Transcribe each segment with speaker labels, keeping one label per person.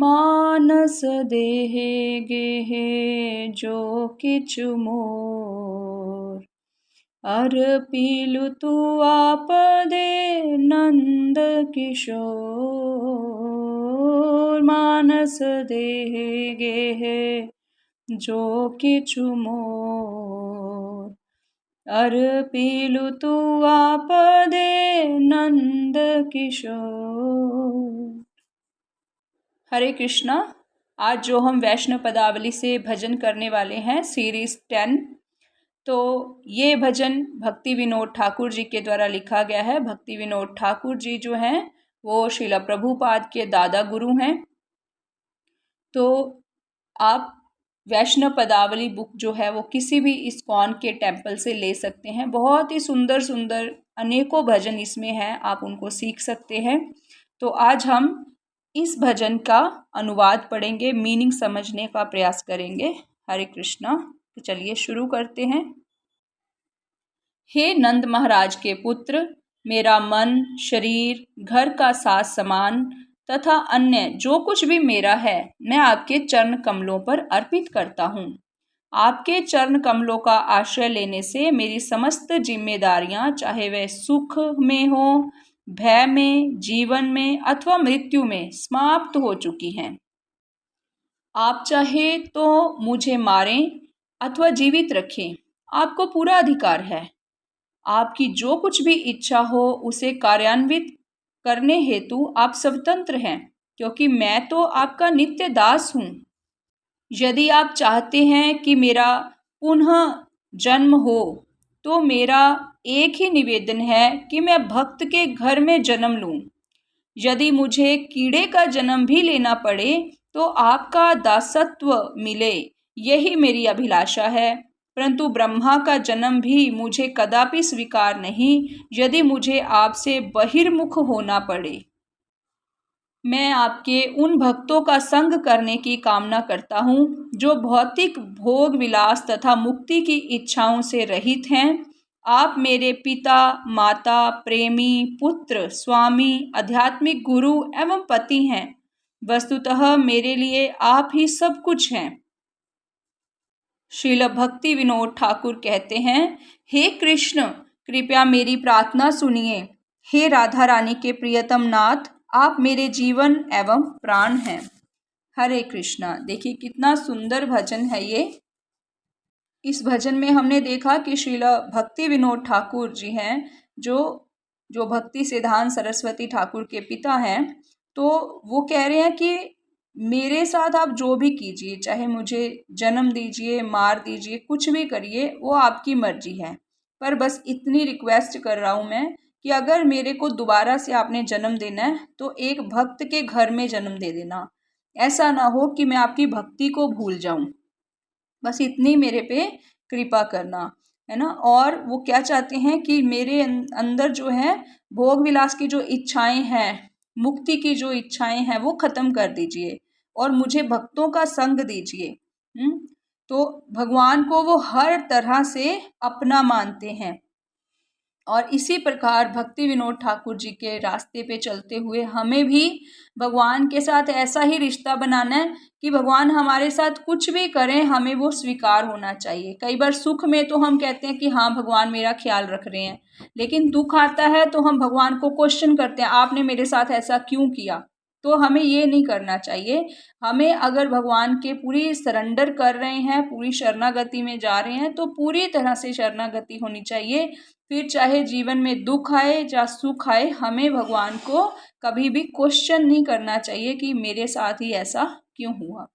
Speaker 1: मानस देहे गेहे जो किछु मोर। अर्पिलु तू आपदे नंद किशोर। मानस देहे गेहे जो किछु मोर। अर्पिलु तू आपदे नंद किशोर। हरे कृष्णा। आज जो हम वैष्णव पदावली से भजन करने वाले हैं सीरीज 10, तो ये भजन भक्ति विनोद ठाकुर जी के द्वारा लिखा गया है। भक्ति विनोद ठाकुर जी जो हैं वो श्रील प्रभुपाद के दादा गुरु हैं। तो आप वैष्णव पदावली बुक जो है वो किसी भी इस्कॉन के टेम्पल से ले सकते हैं। बहुत ही सुंदर सुंदर अनेकों भजन इसमें हैं, आप उनको सीख सकते हैं। तो आज हम इस भजन का अनुवाद पढ़ेंगे, मीनिंग समझने का प्रयास करेंगे। हरे कृष्णा। तो चलिए शुरू करते हैं। हे नंद महाराज के पुत्र, मेरा मन, शरीर, घर का साथ सामान तथा अन्य जो कुछ भी मेरा है, मैं आपके चरण कमलों पर अर्पित करता हूँ। आपके चरण कमलों का आश्रय लेने से मेरी समस्त जिम्मेदारियां, चाहे वह सुख में हो, भय में, जीवन में अथवा मृत्यु में, समाप्त हो चुकी हैं। आप चाहे तो मुझे मारें अथवा जीवित रखें, आपको पूरा अधिकार है। आपकी जो कुछ भी इच्छा हो उसे कार्यान्वित करने हेतु आप स्वतंत्र हैं, क्योंकि मैं तो आपका नित्य दास हूँ। यदि आप चाहते हैं कि मेरा पुनः जन्म हो, तो मेरा एक ही निवेदन है कि मैं भक्त के घर में जन्म लूं। यदि मुझे कीड़े का जन्म भी लेना पड़े तो आपका दासत्व मिले, यही मेरी अभिलाषा है। परंतु ब्रह्मा का जन्म भी मुझे कदापि स्वीकार नहीं, यदि मुझे आपसे बहिर्मुख होना पड़े। मैं आपके उन भक्तों का संग करने की कामना करता हूँ जो भौतिक भोग विलास तथा मुक्ति की इच्छाओं से रहित हैं। आप मेरे पिता, माता, प्रेमी, पुत्र, स्वामी, आध्यात्मिक गुरु एवं पति हैं। वस्तुतः मेरे लिए आप ही सब कुछ हैं। श्रील भक्ति विनोद ठाकुर कहते हैं, हे कृष्ण, कृपया मेरी प्रार्थना सुनिए। हे राधा रानी के प्रियतम नाथ, आप मेरे जीवन एवं प्राण हैं। हरे कृष्णा। देखिए कितना सुंदर भजन है ये। इस भजन में हमने देखा कि श्रील भक्ति विनोद ठाकुर जी हैं, जो भक्ति सिद्धांत सरस्वती ठाकुर के पिता हैं। तो वो कह रहे हैं कि मेरे साथ आप जो भी कीजिए, चाहे मुझे जन्म दीजिए, मार दीजिए, कुछ भी करिए, वो आपकी मर्जी है। पर बस इतनी रिक्वेस्ट कर रहा हूँ मैं कि अगर मेरे को दोबारा से आपने जन्म देना है तो एक भक्त के घर में जन्म दे देना। ऐसा ना हो कि मैं आपकी भक्ति को भूल जाऊं। बस इतनी मेरे पे कृपा करना, है ना। और वो क्या चाहते हैं कि मेरे अंदर जो है भोग विलास की जो इच्छाएं हैं, मुक्ति की जो इच्छाएं हैं, वो खत्म कर दीजिए और मुझे भक्तों का संग दीजिए। तो भगवान को वो हर तरह से अपना मानते हैं। और इसी प्रकार भक्ति विनोद ठाकुर जी के रास्ते पे चलते हुए हमें भी भगवान के साथ ऐसा ही रिश्ता बनाना है कि भगवान हमारे साथ कुछ भी करें, हमें वो स्वीकार होना चाहिए। कई बार सुख में तो हम कहते हैं कि हाँ भगवान मेरा ख्याल रख रहे हैं, लेकिन दुख आता है तो हम भगवान को क्वेश्चन करते हैं, आपने मेरे साथ ऐसा क्यों किया। तो हमें ये नहीं करना चाहिए। हमें अगर भगवान के पूरी सरेंडर कर रहे हैं, पूरी शरणागति में जा रहे हैं, तो पूरी तरह से शरणागति होनी चाहिए। फिर चाहे जीवन में दुख आए या सुख आए, हमें भगवान को कभी भी क्वेश्चन नहीं करना चाहिए कि मेरे साथ ही ऐसा क्यों हुआ।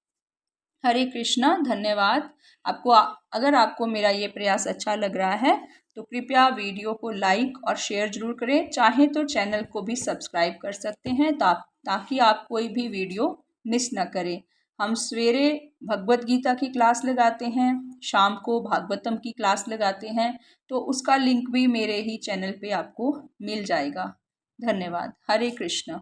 Speaker 1: हरे कृष्णा। धन्यवाद। अगर आपको मेरा ये प्रयास अच्छा लग रहा है तो कृपया वीडियो को लाइक और शेयर जरूर करें। चाहे तो चैनल को भी सब्सक्राइब कर सकते हैं ताकि आप कोई भी वीडियो मिस ना करें। हम सवेरे भगवत गीता की क्लास लगाते हैं, शाम को भागवतम की क्लास लगाते हैं, तो उसका लिंक भी मेरे ही चैनल पे आपको मिल जाएगा। धन्यवाद। हरे कृष्णा।